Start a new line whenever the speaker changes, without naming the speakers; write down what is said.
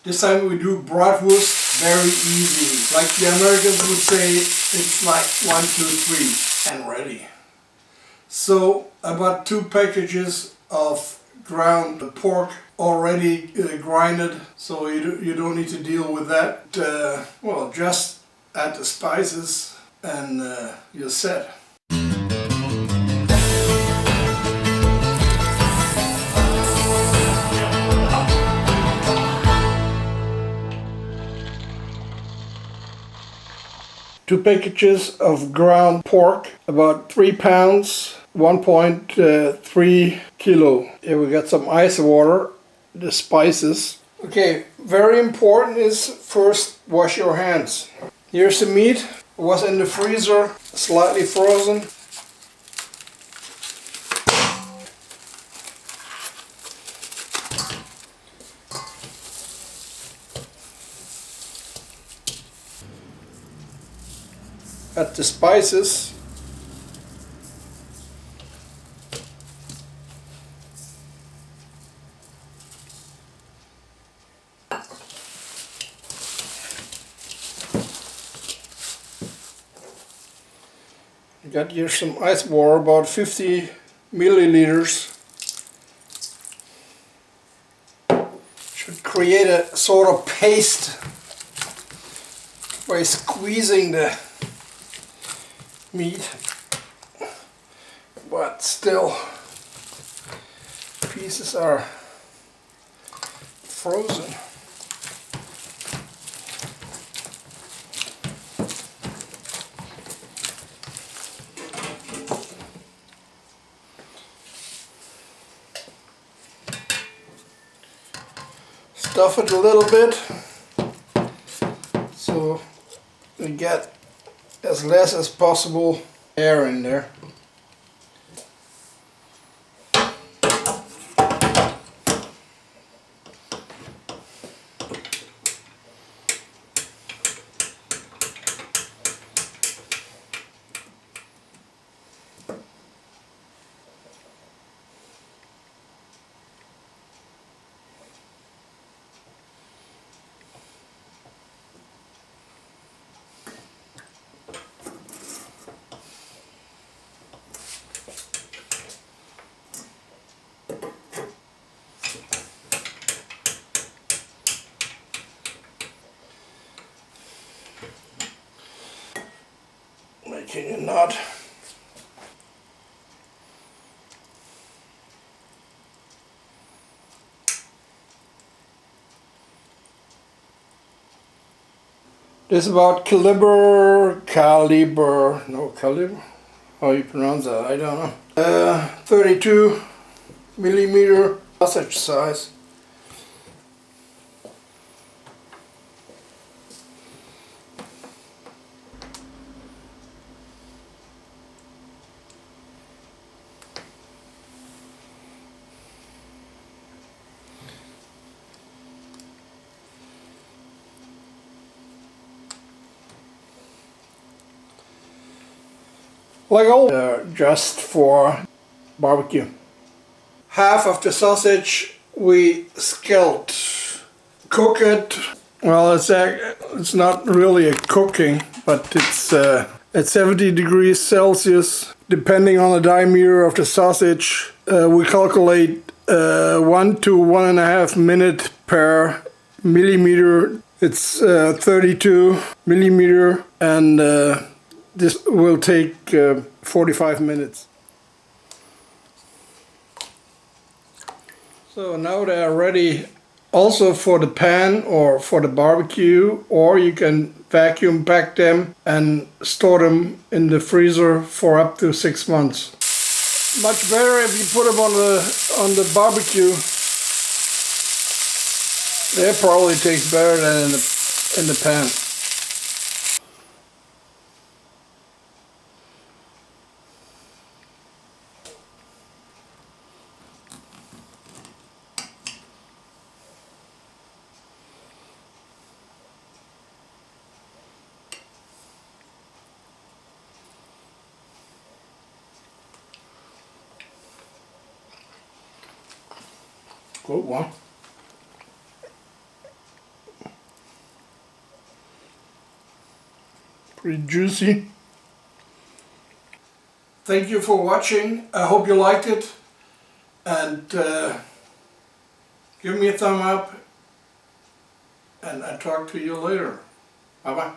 This time we do Bratwurst very easy. Like the Americans would say, it's like 1, 2, 3 and ready. So I bought 2 packages of ground pork already grinded, so you don't need to deal with that. Well, just add the spices and you're set. Two packages of ground pork, about 3 pounds, 1.3 kilo. Here we got some ice water, the spices. Okay, very important is first wash your hands. Here's the meat. It was in the freezer, slightly frozen. Add the spices. You got here some ice water, about 50 milliliters. Should create a sort of paste by squeezing the meat, but still pieces are frozen. Stuff it a little bit so we get as less as possible air in there. Making a knot. This is about caliber, how you pronounce that, I don't know. 32 millimeter sausage size. Like all, just for barbecue. Half of the sausage we scalped. Cook it. Well, it's not really a cooking, but it's at 70 degrees Celsius. Depending on the diameter of the sausage, we calculate 1 to 1.5 minutes per millimeter. It's 32 millimeter, and this will take 45 minutes. So now they are ready also for the pan or for the barbecue, or you can vacuum pack them and store them in the freezer for up to 6 months. Much better if you put them on the barbecue. That probably tastes better than in the pan. Good one. pretty juicy. Thank you for watching. I hope you liked it, and give me a thumb up, and I'll talk to you later. Bye bye.